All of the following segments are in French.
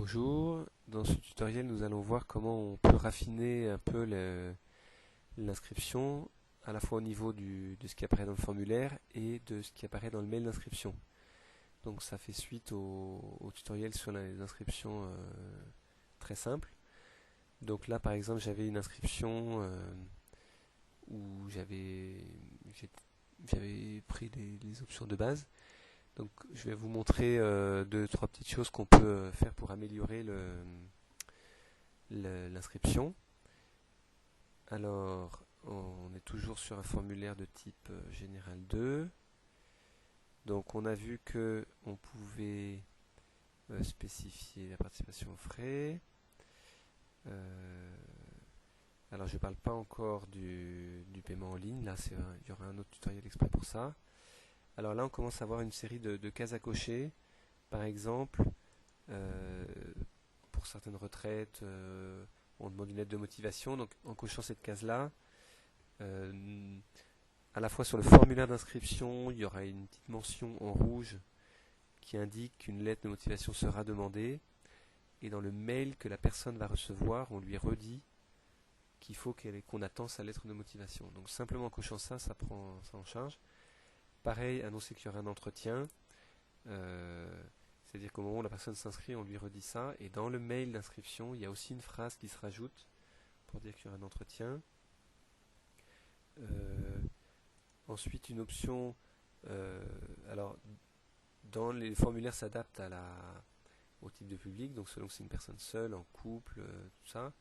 Bonjour, dans ce tutoriel nous allons voir comment on peut raffiner un peu l'inscription à la fois au niveau de ce qui apparaît dans le formulaire et de ce qui apparaît dans le mail d'inscription. Donc ça fait suite au tutoriel sur les inscriptions très simples. Donc là par exemple j'avais une inscription où j'avais pris les options de base. Donc je vais vous montrer deux, trois petites choses qu'on peut faire pour améliorer l'inscription. Alors, on est toujours sur un formulaire de type Général 2. Donc on a vu que on pouvait spécifier la participation aux frais. Alors je ne parle pas encore du paiement en ligne, là il y aura un autre tutoriel exprès pour ça. Alors là on commence à avoir une série de cases à cocher. Par exemple, pour certaines retraites, on demande une lettre de motivation. Donc en cochant cette case-là, à la fois sur le formulaire d'inscription, il y aura une petite mention en rouge qui indique qu'une lettre de motivation sera demandée. Et dans le mail que la personne va recevoir, on lui redit qu'il faut qu'on attend sa lettre de motivation. Donc simplement en cochant ça, ça prend ça en charge. Pareil, annoncer qu'il y aura un entretien. C'est-à-dire qu'au moment où la personne s'inscrit, on lui redit ça. Et dans le mail d'inscription, il y a aussi une phrase qui se rajoute pour dire qu'il y aura un entretien. Ensuite, une option. Alors, dans les formulaires s'adaptent au type de public, donc selon que c'est une personne seule, en couple, tout ça.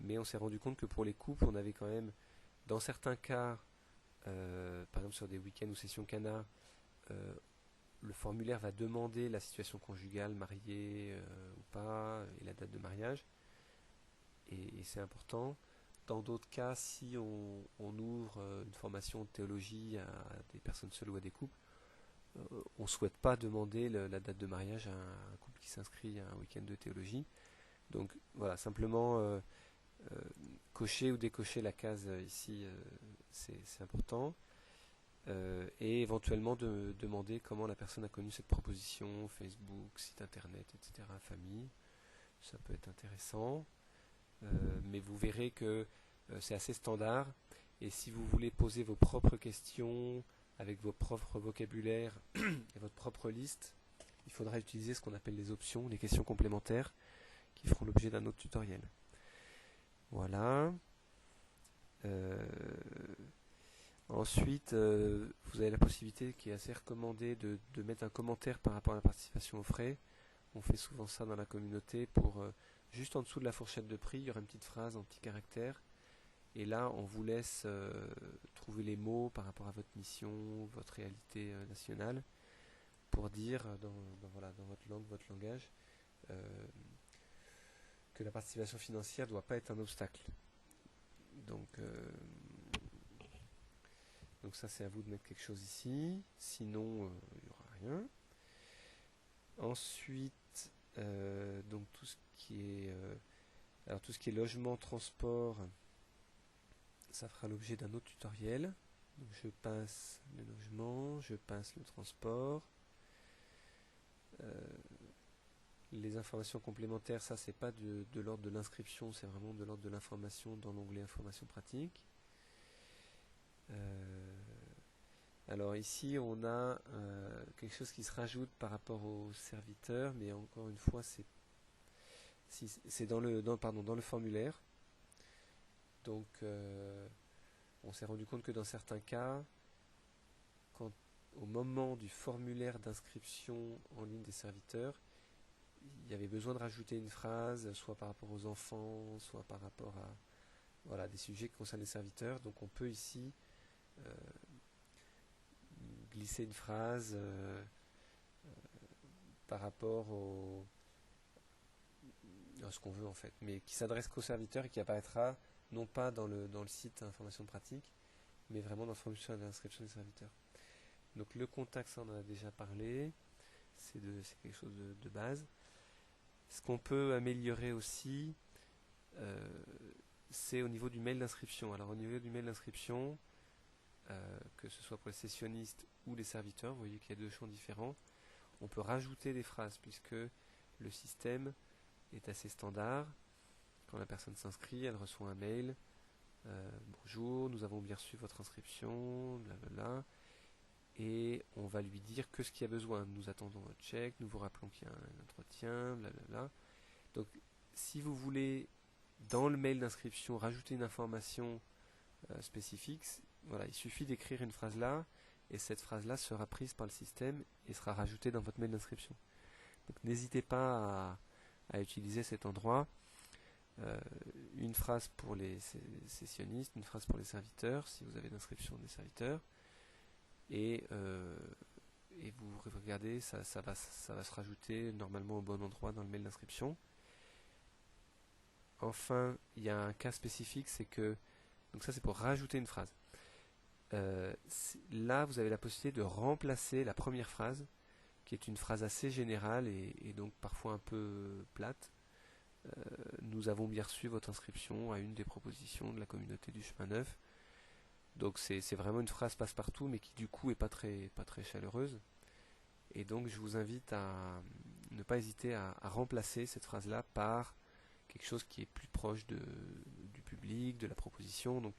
Mais on s'est rendu compte que pour les couples, on avait quand même, dans certains cas, par exemple sur des week-ends ou sessions Cana, le formulaire va demander la situation conjugale, mariée ou pas, et la date de mariage. Et c'est important. Dans d'autres cas, si on ouvre une formation de théologie à des personnes seules ou à des couples, on ne souhaite pas demander la date de mariage à un couple qui s'inscrit à un week-end de théologie. Donc voilà, simplement cocher ou décocher la case ici, c'est important. Et éventuellement de demander comment la personne a connu cette proposition, Facebook, site internet, etc., famille. Ça peut être intéressant. Mais vous verrez que c'est assez standard. Et si vous voulez poser vos propres questions avec vos propres vocabulaires et votre propre liste, il faudra utiliser ce qu'on appelle les options, les questions complémentaires, qui feront l'objet d'un autre tutoriel. Voilà. Ensuite, vous avez la possibilité, qui est assez recommandée, de mettre un commentaire par rapport à la participation aux frais. On fait souvent ça dans la communauté pour juste en dessous de la fourchette de prix, il y aura une petite phrase en petits caractères. Et là, on vous laisse trouver les mots par rapport à votre mission, votre réalité nationale, pour dire dans votre langue, votre langage, que la participation financière ne doit pas être un obstacle. Donc ça, c'est à vous de mettre quelque chose ici. Sinon, il n'y aura rien. Ensuite, donc tout ce qui est logement, transport, ça fera l'objet d'un autre tutoriel. Donc je passe le logement, je passe le transport. Les informations complémentaires, ça c'est pas de l'ordre de l'inscription, c'est vraiment de l'ordre de l'information dans l'onglet information pratique. Alors ici on a quelque chose qui se rajoute par rapport aux serviteurs, mais encore une fois c'est dans le formulaire. Donc on s'est rendu compte que dans certains cas, au moment du formulaire d'inscription en ligne des serviteurs, il y avait besoin de rajouter une phrase, soit par rapport aux enfants, soit par rapport à des sujets qui concernent les serviteurs. Donc on peut ici glisser une phrase par rapport à ce qu'on veut en fait, mais qui s'adresse qu'aux serviteurs et qui apparaîtra non pas dans le site information pratique, mais vraiment dans le formulaire d'inscription des serviteurs. Donc le contact, ça on en a déjà parlé, c'est quelque chose de base. Ce qu'on peut améliorer aussi, c'est au niveau du mail d'inscription. Alors au niveau du mail d'inscription, que ce soit pour les sessionnistes ou les serviteurs, vous voyez qu'il y a deux champs différents. On peut rajouter des phrases puisque le système est assez standard. Quand la personne s'inscrit, elle reçoit un mail. Bonjour, nous avons bien reçu votre inscription, blablabla. Et on va lui dire que ce qu'il y a besoin. Nous attendons votre chèque, nous vous rappelons qu'il y a un entretien, blablabla. Donc, si vous voulez, dans le mail d'inscription, rajouter une information spécifique, voilà, il suffit d'écrire une phrase là, et cette phrase-là sera prise par le système et sera rajoutée dans votre mail d'inscription. Donc, n'hésitez pas à utiliser cet endroit. Une phrase pour les sessionnistes, une phrase pour les serviteurs, si vous avez l'inscription des serviteurs. Et vous regardez, ça va se rajouter normalement au bon endroit dans le mail d'inscription. Enfin, il y a un cas spécifique, c'est que, donc ça c'est pour rajouter une phrase. Là, vous avez la possibilité de remplacer la première phrase, qui est une phrase assez générale et donc parfois un peu plate. Nous avons bien reçu votre inscription à une des propositions de la communauté du chemin neuf. Donc c'est vraiment une phrase passe-partout, mais qui du coup est pas très chaleureuse. Et donc je vous invite à ne pas hésiter à remplacer cette phrase-là par quelque chose qui est plus proche du public, de la proposition. Donc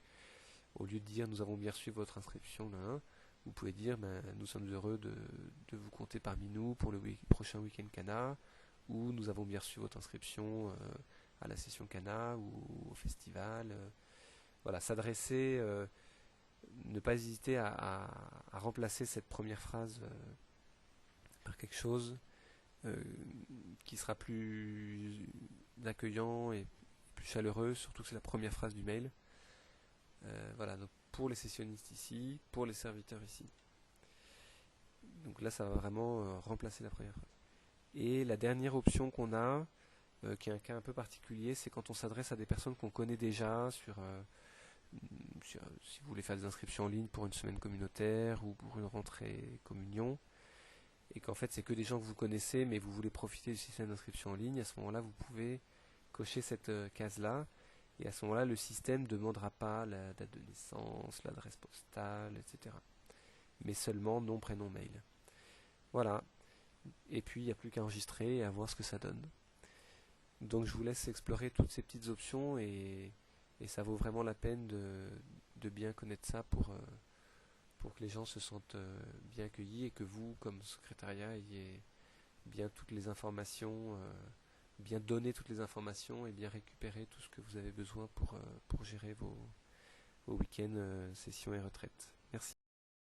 au lieu de dire nous avons bien reçu votre inscription, là, vous pouvez dire nous sommes heureux de vous compter parmi nous pour le prochain week-end Cana, ou nous avons bien reçu votre inscription à la session Cana ou au festival. Voilà, s'adresser, ne pas hésiter à remplacer cette première phrase par quelque chose qui sera plus accueillant et plus chaleureux, surtout que c'est la première phrase du mail. Voilà, donc pour les sessionnistes ici, pour les serviteurs ici. Donc là, ça va vraiment remplacer la première phrase. Et la dernière option qu'on a, qui est un cas un peu particulier, c'est quand on s'adresse à des personnes qu'on connaît déjà si vous voulez faire des inscriptions en ligne pour une semaine communautaire ou pour une rentrée communion, et qu'en fait c'est que des gens que vous connaissez, mais vous voulez profiter du système d'inscription en ligne. À ce moment-là, vous pouvez cocher cette case-là, et à ce moment-là, le système ne demandera pas la date de naissance, l'adresse postale, etc. Mais seulement nom, prénom, mail. Voilà. Et puis, il n'y a plus qu'à enregistrer et à voir ce que ça donne. Donc, je vous laisse explorer toutes ces petites options et ça vaut vraiment la peine de bien connaître ça pour que les gens se sentent bien accueillis et que vous, comme secrétariat, ayez bien toutes les informations, bien donné toutes les informations et bien récupérer tout ce que vous avez besoin pour gérer vos week-ends, sessions et retraites. Merci.